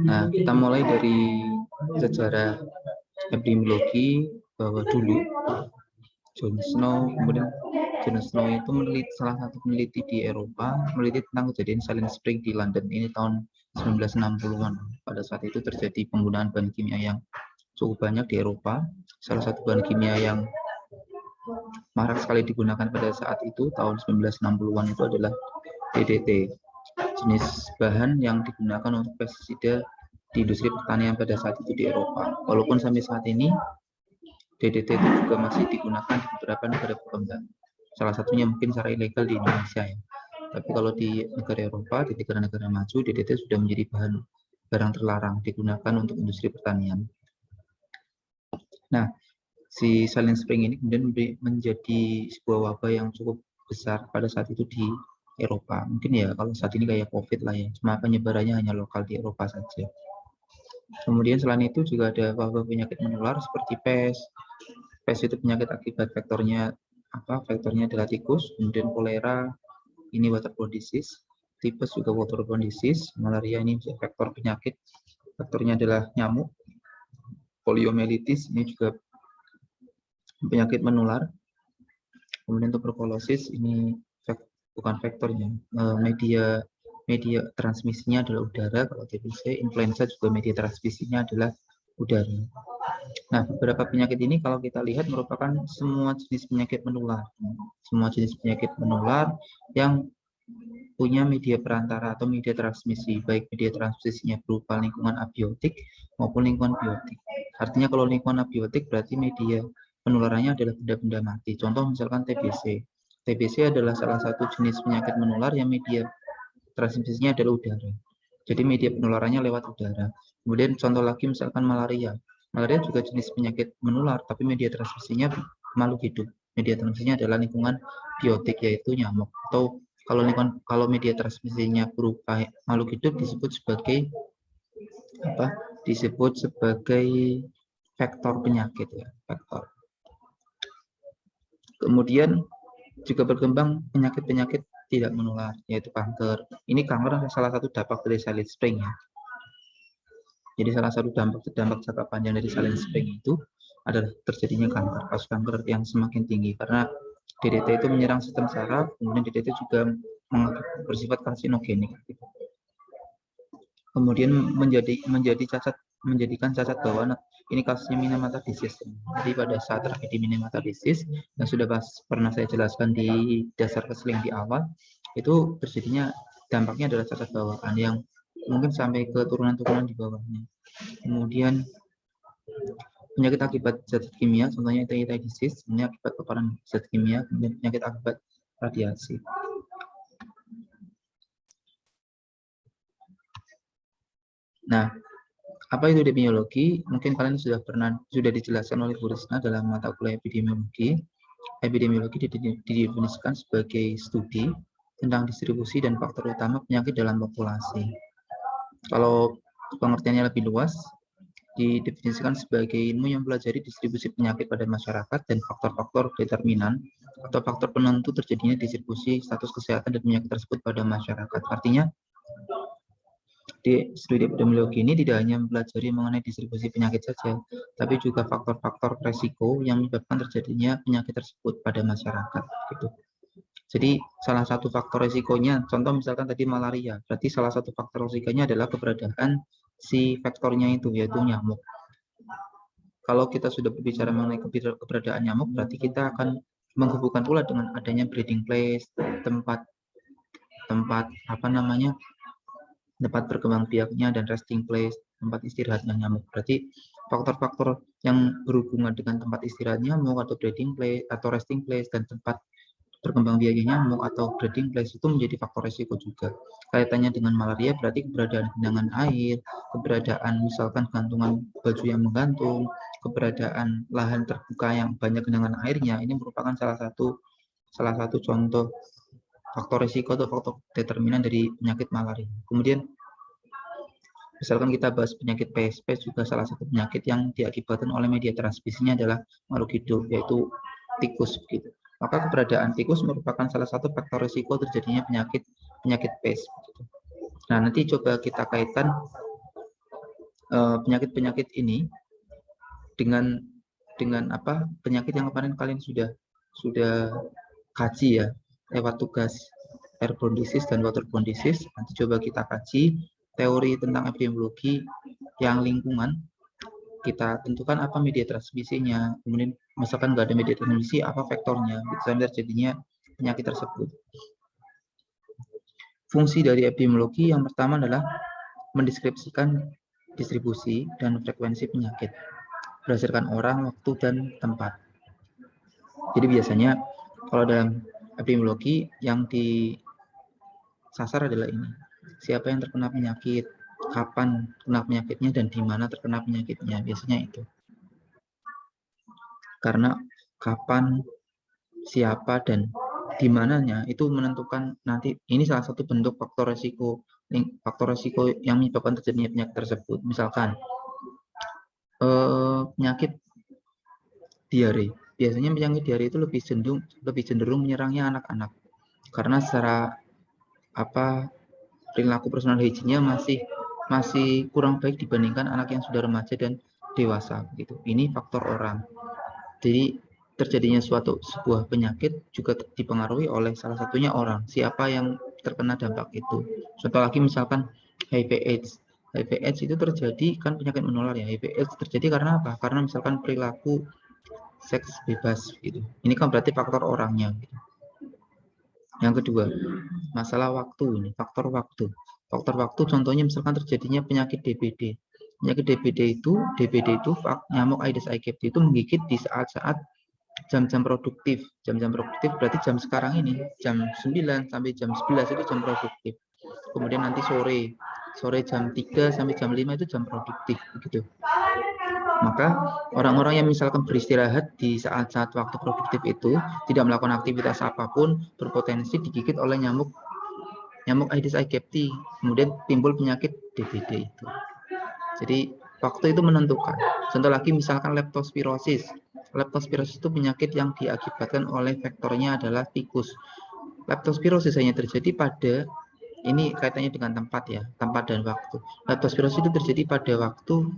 Nah, kita mulai dari sejarah epidemiologi bahwa dulu John Snow, kemudian John Snow itu salah satu peneliti di Eropa, meneliti tentang kejadian Silent Spring di London. Ini tahun 1960-an. Pada saat itu terjadi penggunaan bahan kimia yang cukup banyak di Eropa. Salah satu bahan kimia yang marak sekali digunakan pada saat itu tahun 1960-an itu adalah DDT, jenis bahan yang digunakan untuk pestisida di industri pertanian pada saat itu di Eropa. Walaupun sampai saat ini DDT itu juga masih digunakan di beberapa negara berkembang. Salah satunya mungkin secara ilegal di Indonesia ya. Tapi kalau di negara Eropa, di negara-negara maju, DDT sudah menjadi barang terlarang digunakan untuk industri pertanian. Nah, si Silent Spring ini kemudian menjadi sebuah wabah yang cukup besar pada saat itu di Eropa. Mungkin ya kalau saat ini kayak COVID lah ya, cuma penyebarannya hanya lokal di Eropa saja. Kemudian selain itu juga ada wabah penyakit menular seperti pes. Pes itu penyakit akibat vektornya adalah tikus, kemudian kolera ini waterborne disease, tipes juga waterborne disease, malaria ini vektor penyakit, vektornya adalah nyamuk, poliomyelitis ini juga penyakit menular, kemudian tuberkulosis ini bukan vektornya, media transmisinya adalah udara kalau TBC, influenza juga media transmisinya adalah udara. Nah, beberapa penyakit ini kalau kita lihat merupakan semua jenis penyakit menular. Semua jenis penyakit menular yang punya media perantara atau media transmisi, baik media transmisinya berupa lingkungan abiotik maupun lingkungan biotik. Artinya kalau lingkungan abiotik berarti media penularannya adalah benda-benda mati. Contoh misalkan TBC. TBC adalah salah satu jenis penyakit menular yang media transmisinya adalah udara. Jadi media penularannya lewat udara. Kemudian contoh lagi misalkan malaria. Malaria juga jenis penyakit menular, tapi media transmisinya makhluk hidup. Media transmisinya adalah lingkungan biotik, yaitu nyamuk. Atau kalau media transmisinya berupa makhluk hidup disebut sebagai disebut sebagai vektor penyakit ya, vektor. Kemudian juga berkembang penyakit-penyakit tidak menular, yaitu kanker. Ini kanker adalah salah satu dampak dari Silent Spring ya. Jadi salah satu dampak jangka panjang dari Silent Spring itu adalah terjadinya kanker, kasus kanker yang semakin tinggi karena DDT itu menyerang sistem saraf, kemudian DDT juga bersifat karsinogenik. Kemudian menjadikan cacat bawaan. Ini kasusnya Minamata disease. Jadi pada saat tragedi Minamata disease yang sudah pernah saya jelaskan di dasar keseling di awal, itu terjadinya dampaknya adalah cacat bawaan yang mungkin sampai ke turunan-turunan di bawahnya. Kemudian penyakit akibat zat kimia, contohnya hepatitis disease, ini akibat paparan zat kimia, kemudian penyakit akibat radiasi. Nah, apa itu epidemiologi? Mungkin kalian sudah dijelaskan oleh Bu Risna dalam mata kuliah epidemiologi. Epidemiologi didefinisikan sebagai studi tentang distribusi dan faktor utama penyakit dalam populasi. Kalau pengertiannya lebih luas, didefinisikan sebagai ilmu yang mempelajari distribusi penyakit pada masyarakat dan faktor-faktor determinan atau faktor penentu terjadinya distribusi status kesehatan dan penyakit tersebut pada masyarakat. Artinya, di studi epidemiologi ini tidak hanya mempelajari mengenai distribusi penyakit saja, tapi juga faktor-faktor resiko yang menyebabkan terjadinya penyakit tersebut pada masyarakat. Gitu. Jadi salah satu faktor resikonya, contoh misalkan tadi malaria, berarti salah satu faktor resikonya adalah keberadaan si vektornya itu, yaitu nyamuk. Kalau kita sudah berbicara mengenai keberadaan nyamuk, berarti kita akan menghubungkan pula dengan adanya breeding place, tempat berkembang biaknya dan resting place, tempat istirahatnya nyamuk. Berarti faktor-faktor yang berhubungan dengan tempat istirahat nyamuk atau breeding place atau resting place dan tempat berkembang biaknya nyamuk atau breeding place itu menjadi faktor resiko juga. Kaitannya dengan malaria berarti keberadaan genangan air, keberadaan misalkan gantungan baju yang menggantung, keberadaan lahan terbuka yang banyak genangan airnya, ini merupakan salah satu contoh faktor risiko atau faktor determinan dari penyakit malaria. Kemudian Misalkan kita bahas penyakit PSP, juga salah satu penyakit yang diakibatkan oleh media transmisinya adalah makhluk hidup, yaitu tikus. Gitu. Maka keberadaan tikus merupakan salah satu faktor risiko terjadinya penyakit PES. Gitu. Nah, nanti coba kita kaitkan penyakit-penyakit ini dengan apa penyakit yang kemarin kalian sudah kaji ya lewat tugas airborne disease dan waterborne disease. Nanti coba kita kaji teori tentang epidemiologi yang lingkungan, kita tentukan apa media transmisinya, kemudian misalkan nggak ada media transmisi, apa faktornya sampai terjadinya penyakit tersebut. Fungsi dari epidemiologi yang pertama adalah mendeskripsikan distribusi dan frekuensi penyakit berdasarkan orang, waktu, dan tempat. Jadi biasanya kalau dalam epidemiologi yang disasar adalah ini. Siapa yang terkena penyakit, kapan kena penyakitnya, dan di mana terkena penyakitnya. Biasanya itu. Karena kapan, siapa, dan di mananya itu menentukan nanti. Ini salah satu bentuk faktor resiko yang menyebabkan terjadinya penyakit tersebut. Misalkan penyakit diare. Biasanya penyakit diare itu lebih cenderung menyerangnya anak-anak. Karena secara perilaku personal hygiene-nya masih kurang baik dibandingkan anak yang sudah remaja dan dewasa gitu. Ini faktor orang. Jadi terjadinya sebuah penyakit juga dipengaruhi oleh salah satunya orang. Siapa yang terkena dampak itu. Contoh lagi misalkan HIV/AIDS. HIV/AIDS itu terjadi kan penyakit menular ya. HIV/AIDS terjadi karena apa? Karena misalkan perilaku seks bebas gitu. Ini kan berarti faktor orangnya gitu. Yang kedua, masalah waktu ini, faktor waktu. Faktor waktu contohnya misalkan terjadinya penyakit DBD. Penyakit DBD itu nyamuk Aedes aegypti itu menggigit di saat-saat jam-jam produktif. Jam-jam produktif berarti jam sekarang ini, jam 9 sampai jam 11 itu jam produktif. Kemudian nanti sore jam 3 sampai jam 5 itu jam produktif begitu. Maka orang-orang yang misalkan beristirahat di saat-saat waktu produktif itu tidak melakukan aktivitas apapun berpotensi digigit oleh nyamuk Aedes aegypti, kemudian timbul penyakit DBD itu. Jadi waktu itu menentukan. Contoh lagi misalkan leptospirosis. Leptospirosis itu penyakit yang diakibatkan oleh faktornya adalah tikus. Leptospirosis hanya terjadi pada, ini kaitannya dengan tempat ya, tempat dan waktu. Leptospirosis itu terjadi pada waktu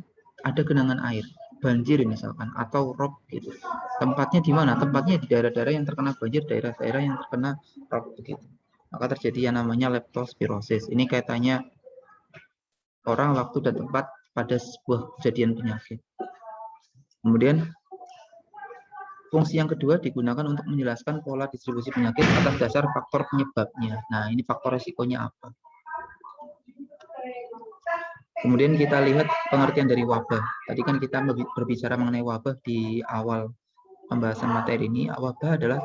ada genangan air, banjir misalkan, atau rob gitu. Tempatnya di mana? Tempatnya di daerah-daerah yang terkena banjir, daerah-daerah yang terkena rob begitu. Maka terjadi yang namanya leptospirosis. Ini kaitannya orang, waktu, dan tempat pada sebuah kejadian penyakit. Kemudian fungsi yang kedua digunakan untuk menjelaskan pola distribusi penyakit atas dasar faktor penyebabnya. Nah, ini faktor resikonya apa? Kemudian kita lihat pengertian dari wabah. Tadi kan kita berbicara mengenai wabah di awal pembahasan materi ini. Wabah adalah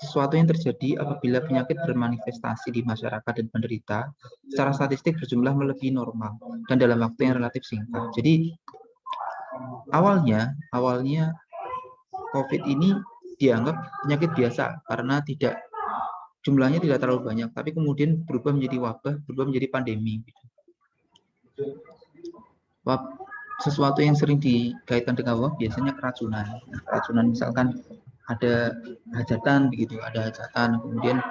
sesuatu yang terjadi apabila penyakit bermanifestasi di masyarakat dan penderita secara statistik berjumlah melebihi normal dan dalam waktu yang relatif singkat. Jadi awalnya COVID ini dianggap penyakit biasa karena jumlahnya tidak terlalu banyak, tapi kemudian berubah menjadi wabah, berubah menjadi pandemi. Sesuatu yang sering dikaitkan dengan wabah biasanya keracunan. Keracunan misalkan ada hajatan begitu, kemudian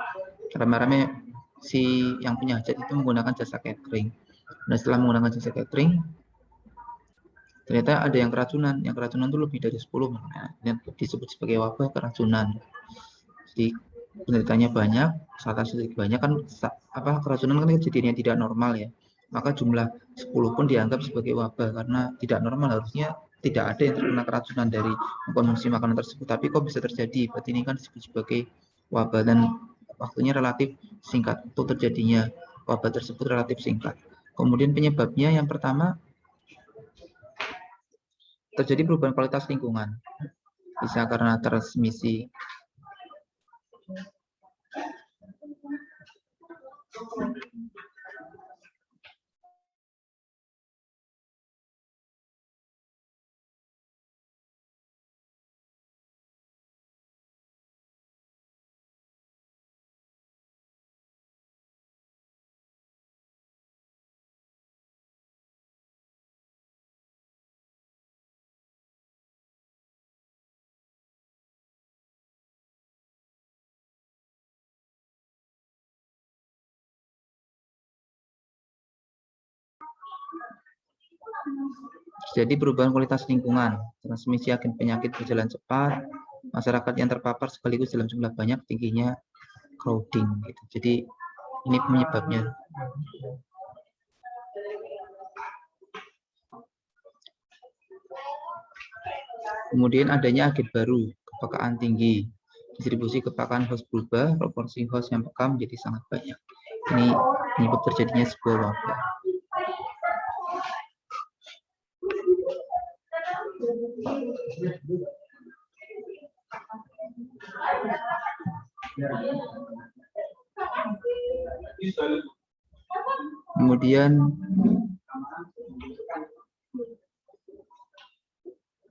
rame-rame si yang punya hajat itu menggunakan jasa catering. Nah, setelah menggunakan jasa catering, ternyata ada yang keracunan itu lebih dari 10, yang disebut sebagai wabah keracunan. Jadi penderitanya banyak, statistik banyak kan, keracunan kan kejadiannya tidak normal ya. Maka jumlah 10 pun dianggap sebagai wabah karena tidak normal, harusnya tidak ada yang terkena keracunan dari mengkonsumsi makanan tersebut, tapi kok bisa terjadi. Berarti ini kan disebut sebagai wabah dan waktunya relatif singkat untuk terjadinya wabah tersebut, relatif singkat. Kemudian penyebabnya yang pertama terjadi perubahan kualitas lingkungan, bisa karena transmisi Terjadi perubahan kualitas lingkungan, transmisi agen penyakit berjalan cepat, masyarakat yang terpapar sekaligus dalam jumlah banyak, tingginya crowding. Gitu. Jadi ini penyebabnya. Kemudian adanya agen baru, kepekaan tinggi. Distribusi kepekaan host berubah, proporsi host yang peka menjadi sangat banyak. Ini penyebab terjadinya sebuah wabah. Kemudian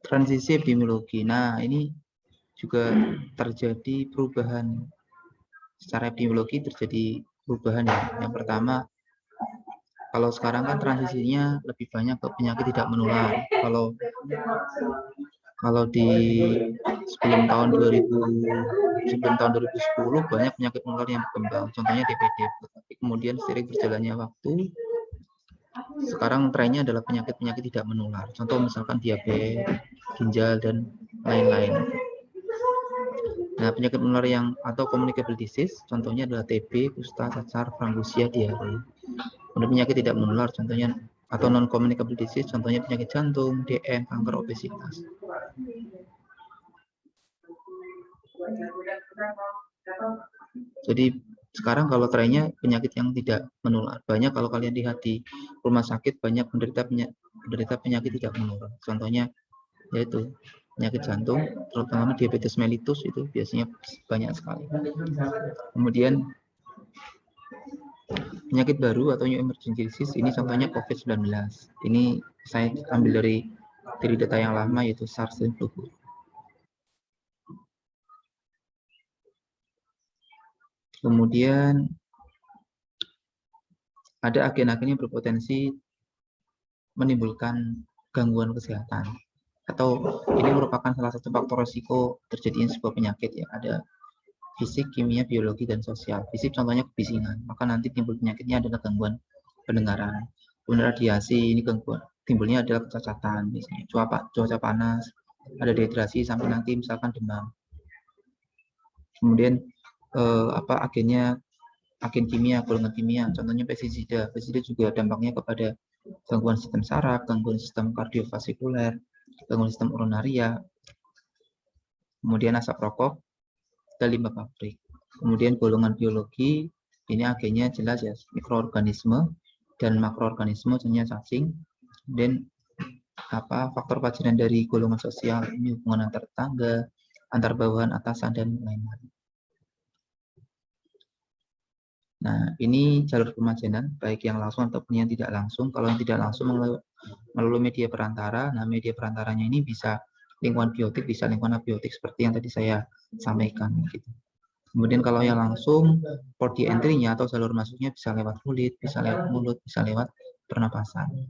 transisi epidemiologi. Nah, ini juga terjadi perubahan secara epidemiologi, terjadi perubahan ya. Yang pertama, kalau sekarang kan transisinya lebih banyak ke penyakit tidak menular. Kalau di sebelum tahun 2010 banyak penyakit menular yang berkembang, contohnya DPD. Tapi kemudian seiring berjalannya waktu, sekarang trennya adalah penyakit-penyakit tidak menular. Contoh misalkan diabetes, ginjal, dan lain-lain. Nah, penyakit menular yang atau communicable disease, contohnya adalah TB, kusta, cacar, frambusia, diare. Kemudian penyakit tidak menular, contohnya atau non communicable disease, contohnya penyakit jantung, DN, kanker, obesitas. Jadi sekarang kalau trennya penyakit yang tidak menular. Banyak kalau kalian lihat di rumah sakit banyak penderita penyakit tidak menular. Contohnya yaitu penyakit jantung, terutama diabetes mellitus itu biasanya banyak sekali. Kemudian penyakit baru atau new emerging disease, ini contohnya COVID-19. Ini saya ambil dari data yang lama yaitu SARS dan flu. Kemudian ada agen-agen yang berpotensi menimbulkan gangguan kesehatan, atau ini merupakan salah satu faktor risiko terjadinya sebuah penyakit ya. Ada fisik, kimia, biologi, dan sosial. Fisik contohnya kebisingan, maka nanti timbul penyakitnya adalah gangguan pendengaran. Kemudian radiasi, ini gangguan timbulnya adalah kecacatan, misalnya cuaca panas, ada dehidrasi sampai nanti misalkan demam. Kemudian agen kimia, golongan kimia, contohnya pestisida. Pestisida juga dampaknya kepada gangguan sistem saraf, gangguan sistem kardiovaskuler, gangguan sistem uronaria, kemudian asap rokok, dan limbah pabrik. Kemudian golongan biologi, ini agennya jelas ya, mikroorganisme dan makroorganisme, contohnya cacing. Dan faktor pajanan dari golongan sosial, ini hubungan antar tetangga, antar bawahan, atasan, dan lain-lain. Nah, ini jalur pemajanan, baik yang langsung ataupun yang tidak langsung. Kalau yang tidak langsung melalui media perantara, nah media perantaranya ini bisa lingkungan biotik, bisa lingkungan abiotik, seperti yang tadi saya sampaikan. Gitu. Kemudian kalau yang langsung, port di entry-nya atau jalur masuknya bisa lewat kulit, bisa lewat mulut, bisa lewat pernapasan.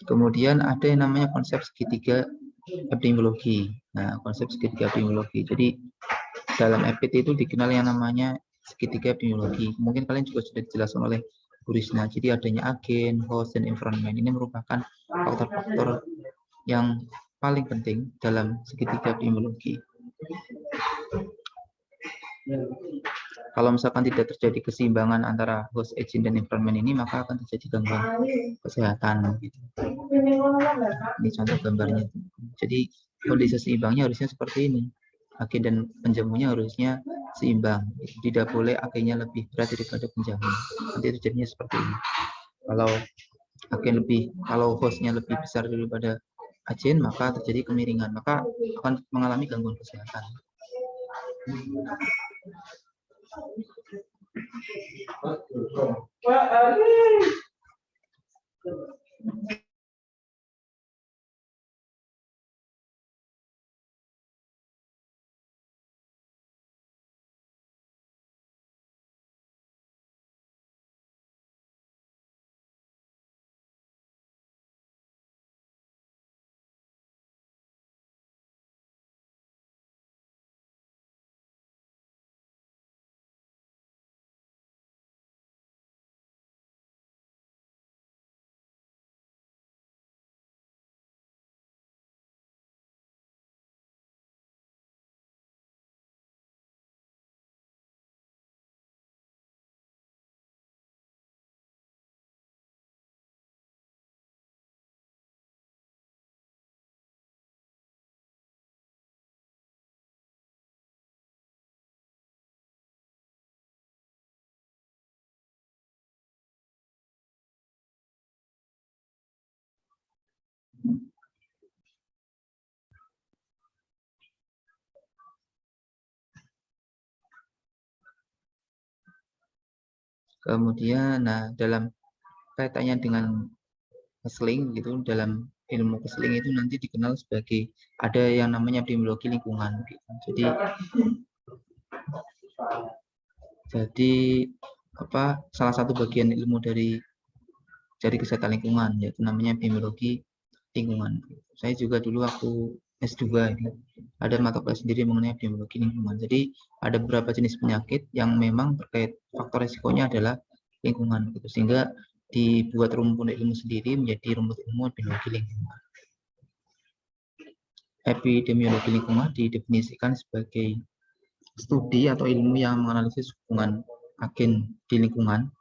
Kemudian ada yang namanya konsep segitiga epidemiologi. Nah, konsep segitiga epidemiologi. Jadi dalam EPT itu dikenal yang namanya segitiga epidemiologi. Mungkin kalian juga sudah dijelaskan oleh Bu Risna. Jadi adanya agen, host, dan environment. Ini merupakan faktor-faktor yang paling penting dalam segitiga epidemiologi. Kalau misalkan tidak terjadi keseimbangan antara host, agent, dan environment ini, maka akan terjadi gangguan kesehatan. Gitu. Ini contoh gambarnya. Jadi kondisi seimbangnya harusnya seperti ini. Agen dan penjamunya harusnya seimbang. Tidak boleh agennya lebih berat daripada penjamu. Nanti terjadinya seperti ini. Kalau hostnya lebih besar daripada agen, maka terjadi kemiringan. Maka akan mengalami gangguan kesehatan. Kemudian, nah dalam kaitannya dengan keseling gitu, dalam ilmu keseling itu nanti dikenal sebagai ada yang namanya epidemiologi lingkungan. Gitu. Jadi apa salah satu bagian ilmu dari kesehatan lingkungan yaitu namanya epidemiologi lingkungan. Saya juga dulu waktu S2 ini ada mata kuliah sendiri mengenai epidemiologi lingkungan. Jadi ada beberapa jenis penyakit yang memang terkait faktor resikonya adalah lingkungan gitu. Sehingga dibuat rumpun ilmu sendiri menjadi rumpun ilmu epidemiologi lingkungan. Epidemiologi lingkungan didefinisikan sebagai studi atau ilmu yang menganalisis hubungan agen di lingkungan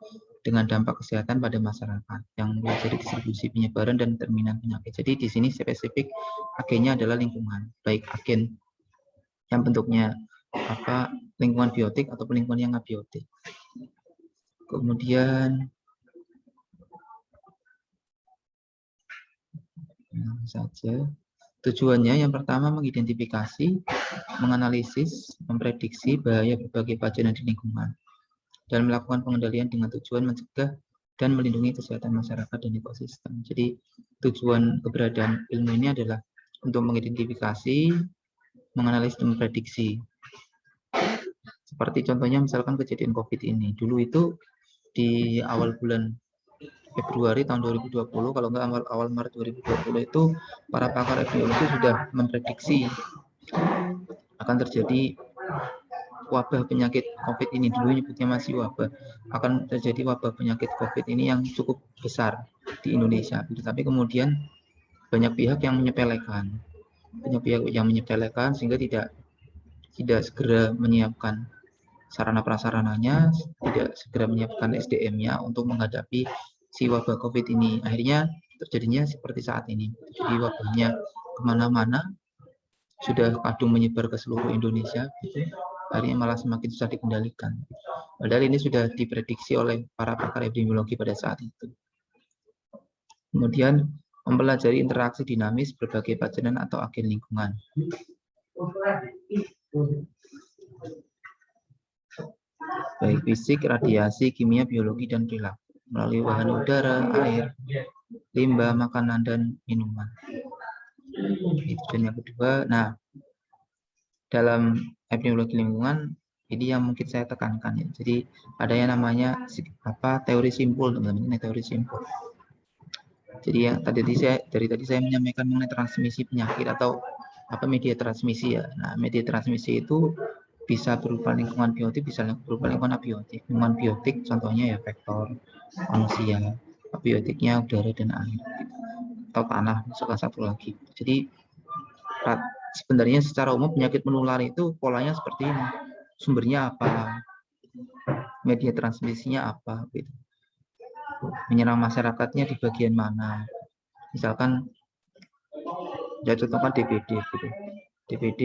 dengan dampak kesehatan pada masyarakat yang mempelajari distribusi penyebaran dan determinan penyakit. Jadi di sini spesifik agennya adalah lingkungan, baik agen yang bentuknya lingkungan biotik atau lingkungan yang abiotik. Kemudian saja tujuannya yang pertama mengidentifikasi, menganalisis, memprediksi bahaya berbagai bencana di lingkungan dan melakukan pengendalian dengan tujuan mencegah dan melindungi kesehatan masyarakat dan ekosistem. Jadi tujuan keberadaan ilmu ini adalah untuk mengidentifikasi, menganalisis dan memprediksi. Seperti contohnya misalkan kejadian COVID ini. Dulu itu di awal bulan Februari tahun 2020, kalau nggak awal Maret 2020 itu para pakar epidemiologi sudah memprediksi akan terjadi wabah penyakit COVID ini. Dulu nyebutnya masih wabah. Akan terjadi wabah penyakit COVID ini yang cukup besar di Indonesia. Tapi kemudian banyak pihak yang menyepelekan. Sehingga tidak segera menyiapkan sarana prasarananya, tidak segera menyiapkan SDM-nya untuk menghadapi si wabah COVID ini. Akhirnya terjadinya seperti saat ini. Jadi wabahnya kemana-mana, sudah kadung menyebar ke seluruh Indonesia, gitu. Akhirnya malah semakin susah dikendalikan. Padahal ini sudah diprediksi oleh para pakar epidemiologi pada saat itu. Kemudian mempelajari interaksi dinamis berbagai pajanan atau agen lingkungan. Baik fisik, radiasi, kimia, biologi, dan perilaku melalui wahana udara, air, limbah, makanan, dan minuman. Itu dan yang kedua. Nah, dalam epidemiologi lingkungan ini yang mungkin saya tekankan ya. Jadi ada yang namanya teori simpul, teman-teman. Ini teori simpul. Jadi yang dari tadi saya menyampaikan mengenai transmisi penyakit atau media transmisi ya. Nah, media transmisi itu bisa berupa lingkungan biotik, bisa berupa lingkungan abiotik. Lingkungan biotik contohnya ya vektor, manusia, abiotiknya udara dan air, atau tanah, salah satu lagi. Jadi sebenarnya secara umum penyakit menular itu polanya seperti ini. Sumbernya apa? Media transmisinya apa? Gitu. Menyerang masyarakatnya di bagian mana? Misalkan, ya contohkan DBD. Gitu. DBD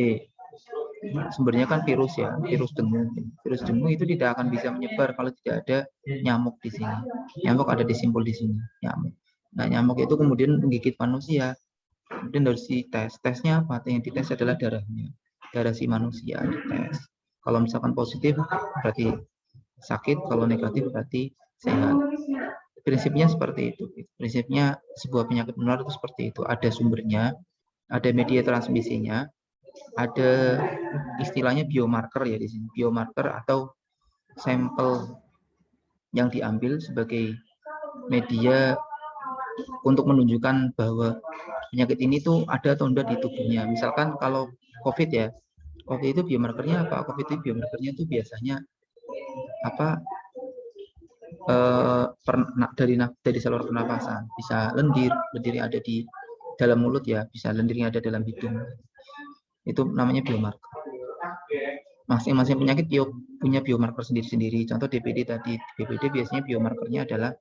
sumbernya kan virus ya, virus dengue. Virus dengue itu tidak akan bisa menyebar kalau tidak ada nyamuk di sini. Nyamuk ada di simpul di sini, nyamuk. Nah, nyamuk itu kemudian menggigit manusia. Kemudian harus dites. Tesnya apa? Yang dites adalah darahnya. Darah si manusia dites. Kalau misalkan positif berarti sakit, kalau negatif berarti sehat. Prinsipnya seperti itu. Prinsipnya sebuah penyakit menular itu seperti itu. Ada sumbernya, ada media transmisinya, ada istilahnya biomarker ya di sini. Biomarker atau sampel yang diambil sebagai media untuk menunjukkan bahwa penyakit ini tuh ada atau enggak di tubuhnya. Misalkan kalau COVID ya, COVID itu biomarkernya apa? COVID itu biomarkernya itu biasanya dari saluran pernapasan. Bisa lendir yang ada di dalam mulut ya, bisa lendir yang ada dalam hidung. Itu namanya biomarker. Masing-masing penyakit punya biomarker sendiri-sendiri. Contoh DBD tadi, DBD biasanya biomarkernya adalah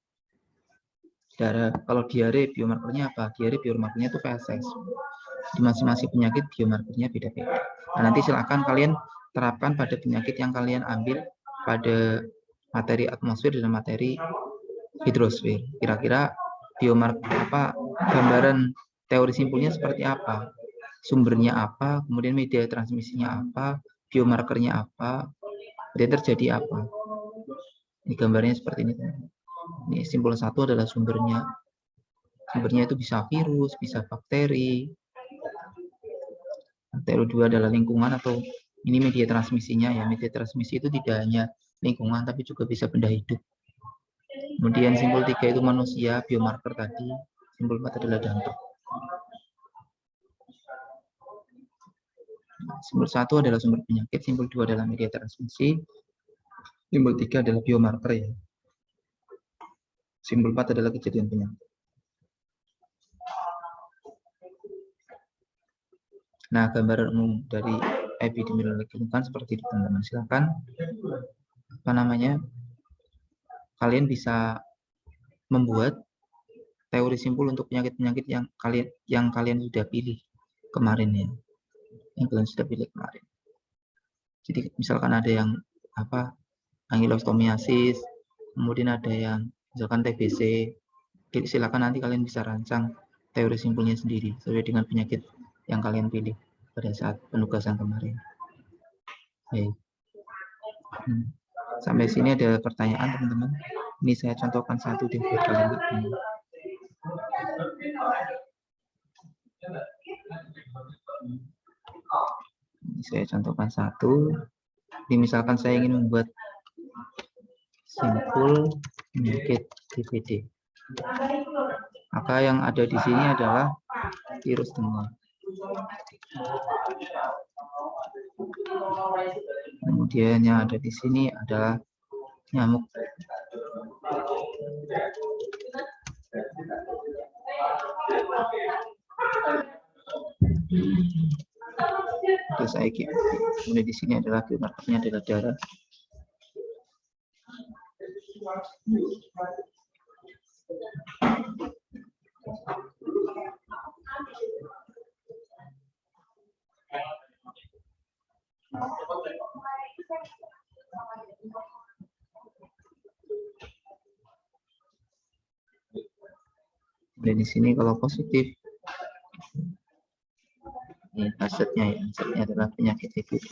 darah. Kalau diare biomarkernya apa? Diare biomarkernya itu PSS. Di masing-masing penyakit biomarkernya beda-beda. Nah, nanti silakan kalian terapkan pada penyakit yang kalian ambil pada materi atmosfer dan materi hidrosfer. Kira-kira biomarker gambaran teori simpulnya seperti apa? Sumbernya apa? Kemudian media transmisinya apa? Biomarkernya apa? Dan terjadi apa? Ini gambarnya seperti ini. Ini simpul 1 adalah sumbernya. Sumbernya itu bisa virus, bisa bakteri. Teori 2 adalah lingkungan atau ini media transmisinya ya. Media transmisi itu tidak hanya lingkungan tapi juga bisa benda hidup. Kemudian simpul 3 itu manusia, biomarker tadi. Simpul 4 adalah dampak. Simpul 1 adalah sumber penyakit, simpul 2 adalah media transmisi, simpul 3 adalah biomarker ya. Simpul 4 adalah kejadian penyakit. Nah, gambaran umum dari epidemiologi lingkungan seperti itu, teman-teman. Silakan kalian bisa membuat teori simpul untuk penyakit-penyakit yang kalian sudah pilih kemarin ya. Yang kalian sudah pilih kemarin. Jadi misalkan ada yang angilostomiasis, kemudian ada yang misalkan TBC. Jadi silakan nanti kalian bisa rancang teori simpulnya sendiri sesuai dengan penyakit yang kalian pilih pada saat penugasan kemarin. Baik. Sampai sini ada pertanyaan teman-teman. Ini saya contohkan satu di biar kalian bingung. Ini saya contohkan satu. Jadi misalkan saya ingin membuat simpul penyakit DBD. Maka yang ada di sini adalah virus semua. Kemudian yang ada di sini adalah nyamuk. Terus IgG. Kemudian di sini adalah biomarkernya adalah darah. Dan di sini kalau positif, ini hasilnya ya, hasilnya adalah penyakit DBD.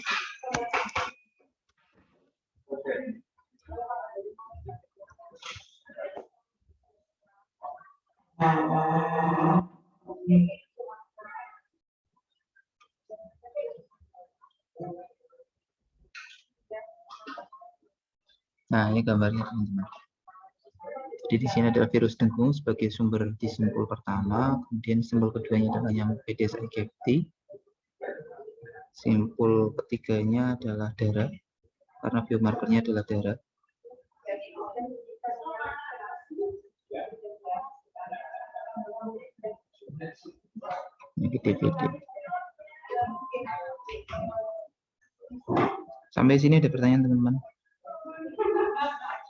Nah, ini gambarnya teman-teman. Jadi di sini adalah virus dengue sebagai sumber di simpul pertama, kemudian simpul keduanya adalah nyamuk Aedes aegypti. Simpul ketiganya adalah darah, karena biomarkernya adalah darah. Penyakit DBD. Sampai sini ada pertanyaan teman-teman?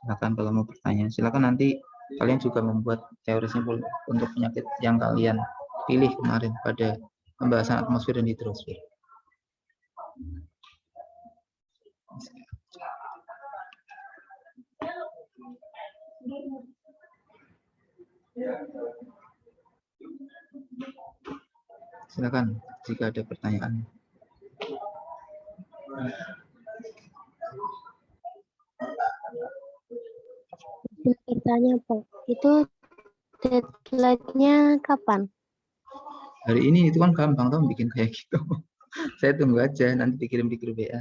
Silakan kalau mau bertanya. Silakan nanti kalian juga membuat teori simpul untuk penyakit yang kalian pilih kemarin pada pembahasan atmosfer dan hidrosfer. Silakan jika ada pertanyaan. Bertanya Pak, itu deadline-nya kapan? Hari ini itu kan gampang tuh bikin kayak gitu. Saya tunggu aja nanti dikirim di grup WA.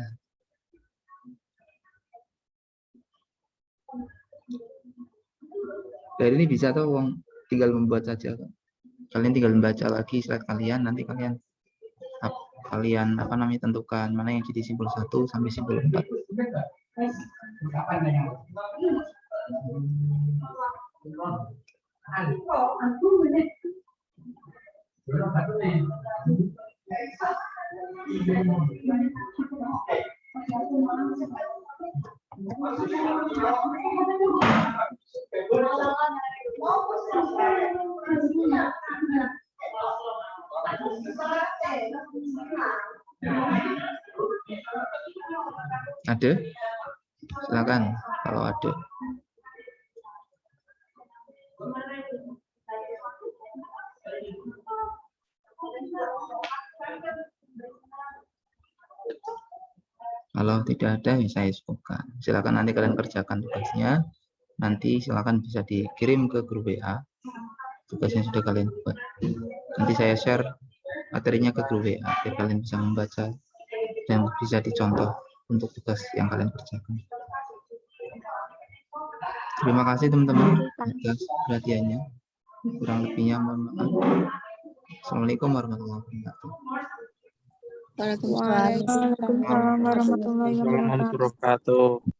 Dari ini bisa tuh tinggal membuat saja. Kalian tinggal membaca lagi slide kalian, nanti kalian tentukan mana yang jadi simpul 1 sampai simpul 4. Ada? Silakan kalau ada. Kalau tidak ada, ya saya sebutkan. Silakan nanti kalian kerjakan tugasnya. nanti silakan bisa dikirim ke grup WA tugas yang sudah kalian buat. Nanti saya share materinya ke grup WA biar kalian bisa membaca dan bisa dicontoh untuk tugas yang kalian kerjakan. Terima kasih teman-teman atas perhatiannya. Kurang lebihnya mohon maaf. Assalamualaikum warahmatullahi wabarakatuh. Waalaikumsalam warahmatullahi wabarakatuh.